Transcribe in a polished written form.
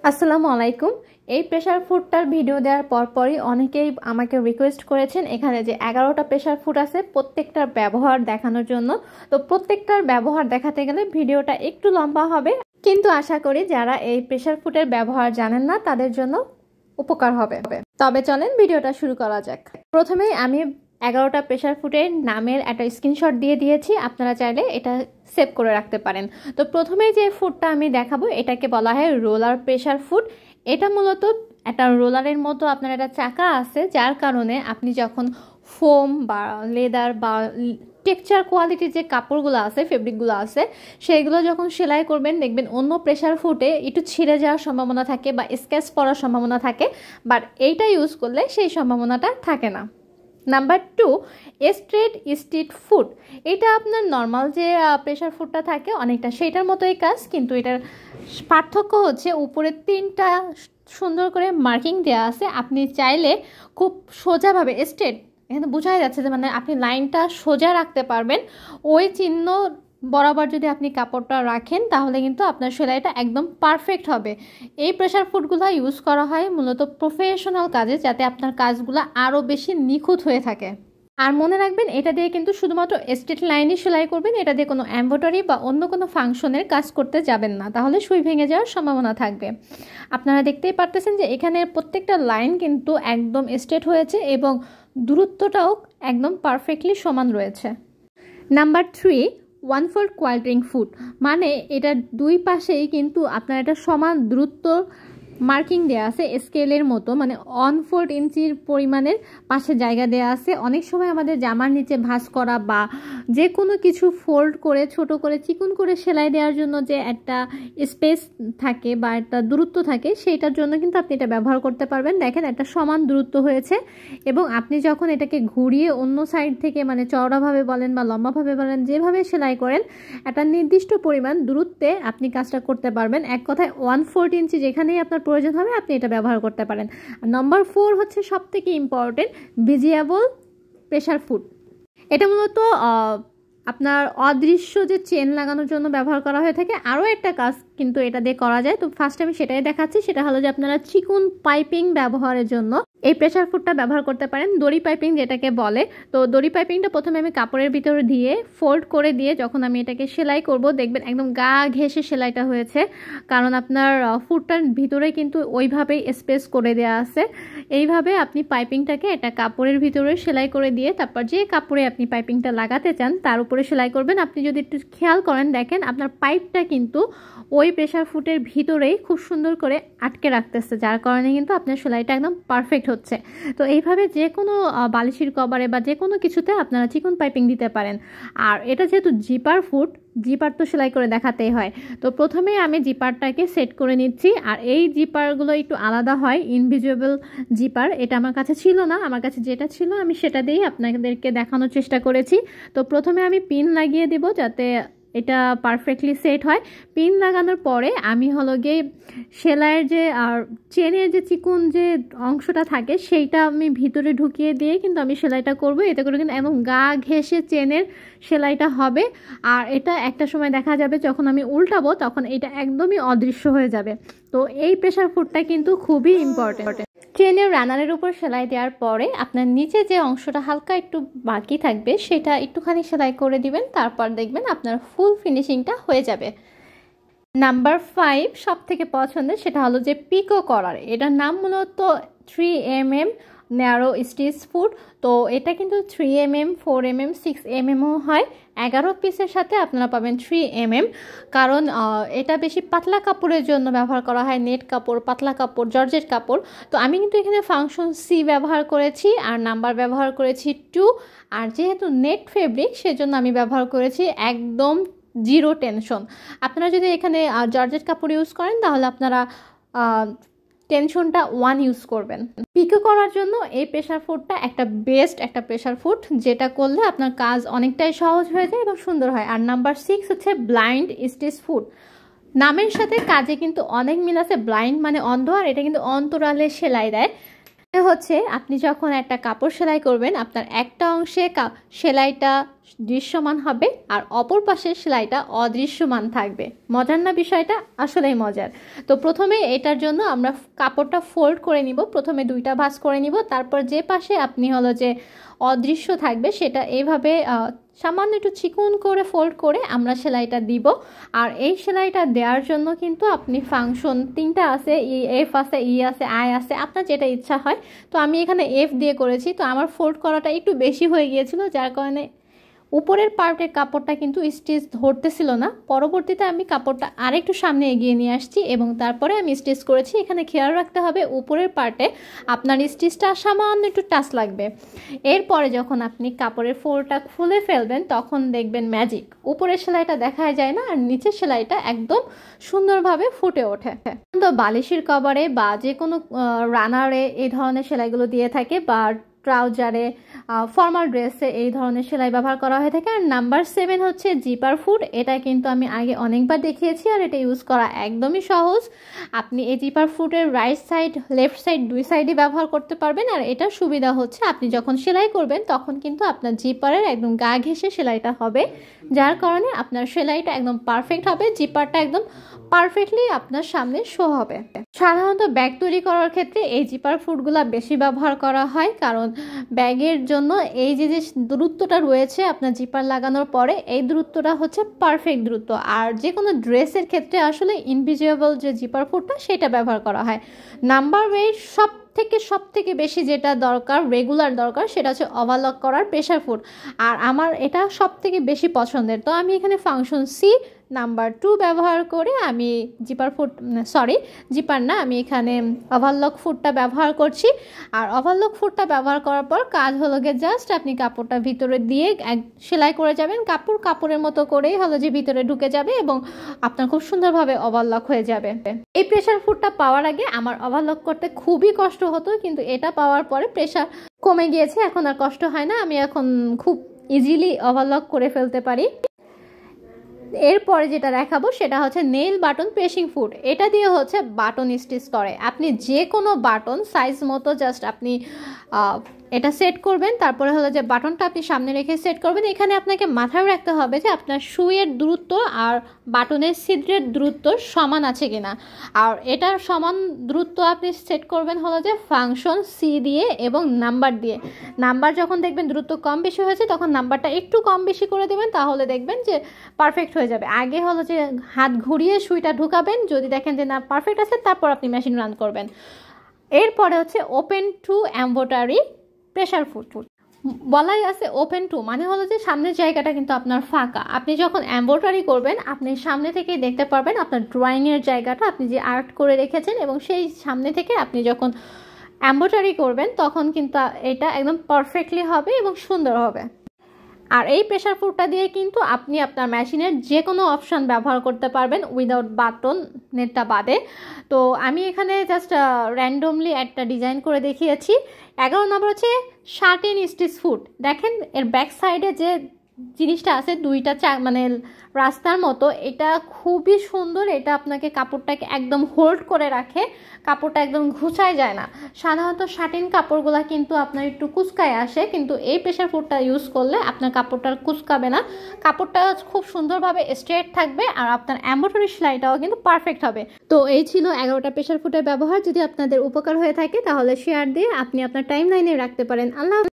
আসসালামু আলাইকুম। এই প্রেসার ফুডটার ভিডিও দেওয়ার পরপরই অনেকেই আমাকে রিকোয়েস্ট করেছেন এখানে যে 11টা প্রেসার ফুড আছে প্রত্যেকটার ব্যবহার দেখানোর জন্য। তো প্রত্যেকটার ব্যবহার দেখাতে গেলে ভিডিওটা একটু লম্বা হবে, কিন্তু আশা করি যারা এই প্রেসার ফুডের ব্যবহার জানেন না তাদের জন্য উপকার হবে। তবে চলেন ভিডিওটা শুরু করা যাক। প্রথমেই আমি 11টা প্রেসার ফুডের নামের একটা স্ক্রিনশট দিয়ে দিয়েছি, আপনারা চাইলে এটা সেভ করে রাখতে পারেন। তো প্রথমে যে ফুডটা আমি দেখাবো এটাকে বলা হয় রোলার প্রেসার ফুড। এটা মূলত একটা রোলারের মতো আপনার একটা চাকা আছে, যার কারণে আপনি যখন ফোম বা লেদার বা টেক্সচার কোয়ালিটির যে কাপড়গুলো আছে, ফেব্রিকগুলো আছে, সেইগুলো যখন সেলাই করবেন দেখবেন অন্য প্রেসার ফুডে একটু ছিঁড়ে যাওয়ার সম্ভাবনা থাকে বা স্ক্র্যাচ পড়ার সম্ভাবনা থাকে, বাট এইটা ইউজ করলে সেই সম্ভাবনাটা থাকে না। Number 2, straight street food. এটা আপনার নর্মাল যে প্রেসার ফুডটা থাকে অনেকটা সেইটার মতোই কাজ, কিন্তু এটার পার্থক্য হচ্ছে উপরে 3টা সুন্দর করে মার্কিং দেওয়া আছে। আপনি চাইলে খুব সোজাভাবে স্ট্রেট, এখানে বোঝাই যাচ্ছে যে মানে আপনি লাইনটা সোজা রাখতে পারবেন। ওই চিহ্ন বরাবর যদি আপনি কাপড়টা রাখেন তাহলে কিন্তু আপনার সেলাইটা একদম পারফেক্ট হবে। এই প্রেসার ফুডগুলো ইউজ করা হয় মূলত প্রফেশনাল কাজে, যাতে আপনার কাজগুলো আরও বেশি নিখুঁত হয়ে থাকে। আর মনে রাখবেন এটা দিয়ে কিন্তু শুধুমাত্র স্ট্রেট লাইনই সেলাই করবেন, এটা দিয়ে কোনো এমব্রয়ডারি বা অন্য কোনো ফাংশনের কাজ করতে যাবেন না, তাহলে সুই ভেঙে যাওয়ার সম্ভাবনা থাকবে। আপনারা দেখতেই পারতেছেন যে এখানে প্রত্যেকটা লাইন কিন্তু একদম স্ট্রেট হয়েছে এবং দূরত্বটাও একদম পারফেক্টলি সমান রয়েছে। নাম্বার 3, 1/4 কোয়াড্রিং ফুট। মানে এটা দুই পাশেই কিন্তু আপনার এটা সমান দূরত্ব মার্কিং দেওয়া আছে স্কেলের মতো, মানে 1/4 ইঞ্চির পরিমাণের পাশে জায়গা দেওয়া আছে। অনেক সময় আমাদের জামার নিচে ভাঁজ করা বা যে কোনো কিছু ফোল্ড করে ছোট করে চিকন করে সেলাই দেওয়ার জন্য যে একটা স্পেস থাকে বা একটা দূরত্ব থাকে, সেইটার জন্য কিন্তু আপনি এটা ব্যবহার করতে পারবেন। দেখেন একটা সমান দূরত্ব হয়েছে, এবং আপনি যখন এটাকে ঘুরিয়ে অন্য সাইড থেকে মানে চওড়াভাবে বলেন বা লম্বাভাবে বলেন, যেভাবে সেলাই করেন একটা নির্দিষ্ট পরিমাণ দূরত্বে আপনি কাজটা করতে পারবেন। এক কথায় 1/4 ইঞ্চি যেখানেই আপনার প্রয়োজন হবে আপনি এটা ব্যবহার করতে পারেন। নাম্বার 4 হচ্ছে সবথেকে ইম্পর্টেন্ট, ভিজিয়েবল প্রেসার ফুড। এটা মূলত আপনার অদৃশ্য যে চেন লাগানোর জন্য ব্যবহার করা হয়ে থাকে। আরও একটা কাজ কিন্তু এটা দিয়ে করা যায়, তো ফার্স্ট আমি সেটাই দেখাচ্ছি। সেটা হলো যে আপনারা চিকন পাইপিং ব্যবহারের জন্য এই প্রেসার ফুডটা ব্যবহার করতে পারেন, দড়ি পাইপিং যেটাকে বলে। তো দড়ি পাইপিংটা প্রথমে আমি কাপড়ের ভিতরে দিয়ে ফোল্ড করে দিয়ে যখন আমি এটাকে সেলাই করব দেখবেন একদম গা ঘেঁষে সেলাইটা হয়েছে, কারণ আপনার ফুডটার ভিতরে কিন্তু ওইভাবেই স্পেস করে দেওয়া আছে। এইভাবে আপনি পাইপিংটাকে একটা কাপড়ের ভিতরে সেলাই করে দিয়ে তারপর যে কাপড়ে আপনি পাইপিংটা লাগাতে চান তার উপরে সেলাই করবেন। আপনি যদি একটু খেয়াল করেন দেখেন আপনার পাইপটা কিন্তু ওই প্রেসার ফুডের ভিতরেই খুব সুন্দর করে আটকে রাখতেছে, যার কারণে কিন্তু আপনার সেলাইটা একদম পারফেক্ট হচ্ছে। তো এইভাবে যে কোনো বালিশের কভারে বা যে কোনো কিছুতে আপনারা চিকন পাইপিং দিতে পারেন। আর এটা যেহেতু জিপার ফুড, জিপার তো সেলাই করে দেখাতেই হয়, তো প্রথমে আমি জিপারটাকে সেট করে নিচ্ছি। আর এই জিপারগুলো একটু আলাদা হয়, ইনভিজিবল জিপার। এটা আমার কাছে ছিল না, আমার কাছে যেটা ছিল আমি সেটা দিয়েই আপনাদেরকে দেখানোর চেষ্টা করেছি। তো প্রথমে আমি পিন লাগিয়ে দেব যাতে এটা পারফেক্টলি সেট হয়। পিন লাগানোর পরে আমি হলো গিয়ে সেলাইয়ের যে আর চেনের যে চিকন যে অংশটা থাকে সেইটা আমি ভিতরে ঢুকিয়ে দিয়ে কিন্তু আমি সেলাইটা করব। এতে করে কিন্তু একদম গা ঘেঁষে চেনের সেলাইটা হবে। আর এটা একটা সময় দেখা যাবে যখন আমি উল্টাবো তখন এটা একদমই অদৃশ্য হয়ে যাবে। তো এই প্রেসার ফুডটা কিন্তু খুবই ইম্পর্টেন্ট। চেনের রানারের উপর সেলাই দেওয়ার পরে আপনার নিচে যে অংশটা হালকা একটু বাকি থাকবে সেটা একটুখানি সেলাই করে দিবেন, তারপর দেখবেন আপনার ফুল ফিনিশিংটা হয়ে যাবে। নাম্বার 5 সব থেকে পছন্দের, সেটা হলো যে পিকো করার। এটার নাম মূলত 3mm ন্যারো স্টিচ ফুড। তো এটা কিন্তু 3mm, 4mm, 6mmও হয়। 11 পিসের সাথে আপনারা পাবেন 3mm, কারণ এটা বেশি পাতলা কাপড়ের জন্য ব্যবহার করা হয়, নেট কাপড়, পাতলা কাপড়, জর্জেট কাপড়। তো আমি কিন্তু এখানে ফাংশন সি ব্যবহার করেছি আর নাম্বার ব্যবহার করেছি 2। আর যেহেতু নেট ফেব্রিক সেজন্য আমি ব্যবহার করেছি একদম 0 টেনশন। আপনারা যদি এখানে জর্জেট কাপড় ইউজ করেন তাহলে আপনারা টেনশনটা 1 ইউজ করবেন। পিকো করার জন্য এই প্রেসার ফুডটা একটা বেস্ট একটা প্রেসার ফুড, যেটা করলে আপনার কাজ অনেকটাই সহজ হয়ে যায় এবং সুন্দর হয়। আর নাম্বার 6 হচ্ছে ব্লাইন্ড স্টিচ ফুড। নামের সাথে কাজে কিন্তু অনেক মিল আছে। ব্লাইন্ড মানে অন্ধ, আর এটা কিন্তু অন্তরালে সেলাই দেয়। হচ্ছে আপনি যখন একটা কাপড় সেলাই করবেন, আপনার একটা অংশে সেলাইটা দৃশ্যমান হবে আর অপর পাশের সেলাইটা অদৃশ্যমান থাকবে। মজার না বিষয়টা? আসলেই মজার। তো প্রথমে এটার জন্য আমরা কাপড়টা ফোল্ড করে নিব, প্রথমে 2টা ভাঁজ করে নিব, তারপর যে পাশে আপনি হলো যে অদৃশ্য থাকবে সেটা এইভাবে সামান্য একটু চিকন করে ফোল্ড করে আমরা সেলাইটা দিব। আর এই সেলাইটা দেওয়ার জন্য কিন্তু আপনি ফাংশন 3টা আছে, এফ আছে, ই আছে, আই আছে, আপনার যেটা ইচ্ছা হয়। তো আমি এখানে এফ দিয়ে করেছি। তো আমার ফোল্ড করাটা একটু বেশি হয়ে গিয়েছিল, যার কারণে উপরের পার্টের কাপড়টা কিন্তু স্টিচ ধরতেছিল না। পরবর্তীতে আমি কাপড়টা আরেকটু সামনে এগিয়ে নিয়ে আসছি এবং তারপরে আমি স্টিচ করেছি। এখানে খেয়াল রাখতে হবে উপরের পার্টে আপনার স্টিচটা সামান্য একটু টাচ লাগবে। এরপরে যখন আপনি কাপড়ের ফোল্ডটা খুলে ফেলবেন তখন দেখবেন ম্যাজিক, উপরের সেলাইটা দেখা যায় না আর নিচের সেলাইটা একদম সুন্দরভাবে ফুটে ওঠে। তো বালিশের কভারে বা যে কোনো রানারে এই ধরনের সেলাইগুলো দিয়ে থাকে, বা ট্রাউজারে, ফর্মাল ড্রেসে এই ধরনের সেলাই ব্যবহার করা হয়ে থাকে। আর নাম্বার 7 হচ্ছে জিপার ফুট। এটা কিন্তু আমি আগে অনেকবার দেখিয়েছি আর এটা ইউজ করা একদমই সহজ। আপনি এই জিপার ফুটের রাইট সাইড, লেফট সাইড 2 সাইডই ব্যবহার করতে পারবেন। আর এটার সুবিধা হচ্ছে আপনি যখন সেলাই করবেন তখন কিন্তু আপনার জিপারের একদম গা ঘেঁষে সেলাইটা হবে, যার কারণে আপনার সেলাইটা একদম পারফেক্ট হবে, জিপারটা একদম পারফেক্টলি আপনার সামনে শো হবে। সাধারণত ব্যাগ তৈরি করার ক্ষেত্রে এই জিপার ফুটগুলা বেশি ব্যবহার করা হয়, কারণ ব্যাগের জন্য এই যে দূরত্বটা রয়েছে আপনার জিপার লাগানোর পরে, এই দূরত্বটা হচ্ছে পারফেক্ট দূরত্ব। আর যে কোনো ড্রেসের ক্ষেত্রে আসলে ইনভিজিবল যে জিপার ফুটটা সেটা ব্যবহার করা হয়। নাম্বার 8 সব থেকে বেশি যেটা দরকার, রেগুলার দরকার, সেটা হচ্ছে ওভারলক করার প্রেসার ফুট। আর আমার এটা সব থেকে বেশি পছন্দের। তো আমি এখানে ফাংশন সি নাম্বার 2 ব্যবহার করে আমি জিপার না, আমি এখানে ওভারলক ফুটটা ব্যবহার করছি। আর ওভারলক ফুটটা ব্যবহার করার পর কাজ হলো গিয়ে জাস্ট আপনি কাপড়টা ভিতরে দিয়ে সেলাই করে যাবেন। কাপড়ের মতো করেই হলো যে ভিতরে ঢুকে যাবে এবং আপনার খুব সুন্দরভাবে ওভারলক হয়ে যাবে। এই প্রেসার ফুটটা পাওয়ার আগে আমার ওভারলক করতে খুবই কষ্ট হতো, কিন্তু এটা পাওয়ার পরে প্রেসার কমে গিয়েছে, এখন আর কষ্ট হয় না। আমি এখন খুব ইজিলি ওভারলক করে ফেলতে পারি। এরপরে যেটা দেখাবো সেটা হচ্ছে নেইল বাটন প্রেসিং ফুট। এটা দিয়ে হচ্ছে বাটন স্টিচ করে। আপনি যে কোনো বাটন সাইজ মতো জাস্ট আপনি এটা সেট করবেন, তারপরে হলো যে বাটনটা আপনি সামনে রেখে সেট করবেন। এখানে আপনাকে মাথায় রাখতে হবে যে আপনার সুইয়ের দূরত্ব আর বাটনের ছিদ্রের দূরত্ব সমান আছে কিনা। আর এটার সমান দূরত্ব আপনি সেট করবেন হলো যে ফাংশন সি দিয়ে এবং নাম্বার দিয়ে। নাম্বার যখন দেখবেন দূরত্ব কম বেশি হয়েছে তখন নাম্বারটা একটু কম বেশি করে দেবেন, তাহলে দেখবেন যে পারফেক্ট হয়ে যাবে। আগে হলো যে হাত ঘুরিয়ে সুইটা ঢুকাবেন, যদি দেখেন যে না পারফেক্ট আছে তারপর আপনি মেশিন রান করবেন। এরপরে হচ্ছে open to embroidery pressure foot. বলাই আছে ওপেন টু, মানে হলো যে সামনের জায়গাটা কিন্তু আপনার ফাঁকা। আপনি যখন এমব্রয়ডারি করবেন আপনি সামনে থেকেই দেখতে পারবেন আপনার ড্রয়িংয়ের জায়গাটা আপনি যে আর্ট করে রেখেছেন, এবং সেই সামনে থেকে আপনি যখন এমব্রয়ডারি করবেন তখন কিন্তু এটা একদম পারফেক্টলি হবে এবং সুন্দর হবে। আর এই প্রেসার ফুটটা দিয়ে কিন্তু আপনি আপনার মেশিনের যে কোনো অপশান ব্যবহার করতে পারবেন উইদাউট বাটন নেটটা বাদে। তো আমি এখানে জাস্ট র্যান্ডমলি একটা ডিজাইন করে দেখিয়েছি। 11 নম্বর হচ্ছে শার্টিন স্টিচ ফুট। দেখেন এর ব্যাক সাইডে যে জিনিসটা আছে দুইটা মানে রাস্তার মতো, এটা খুবই সুন্দর। এটা আপনাকে কাপড়টাকে একদম হোল্ড করে রাখে, কাপড়টা একদম ঘুচায় যায় না। সাধারণত শার্টিন কাপড়গুলা কিন্তু আপনার একটু কুচকায় আসে, কিন্তু এই প্রেসার ফুটটা ইউজ করলে আপনার কাপড়টা কুচকাবে না, কাপড়টা খুব সুন্দরভাবে স্ট্রেট থাকবে আর আপনার এমব্রয়ডারি সেলাইটাও কিন্তু পারফেক্ট হবে। তো এই ছিল 11টা প্রেসার ফুটের ব্যবহার। যদি আপনাদের উপকার হয়ে থাকে তাহলে শেয়ার দিয়ে আপনি আপনার টাইম লাইনে রাখতে পারেন। আল্লাহ।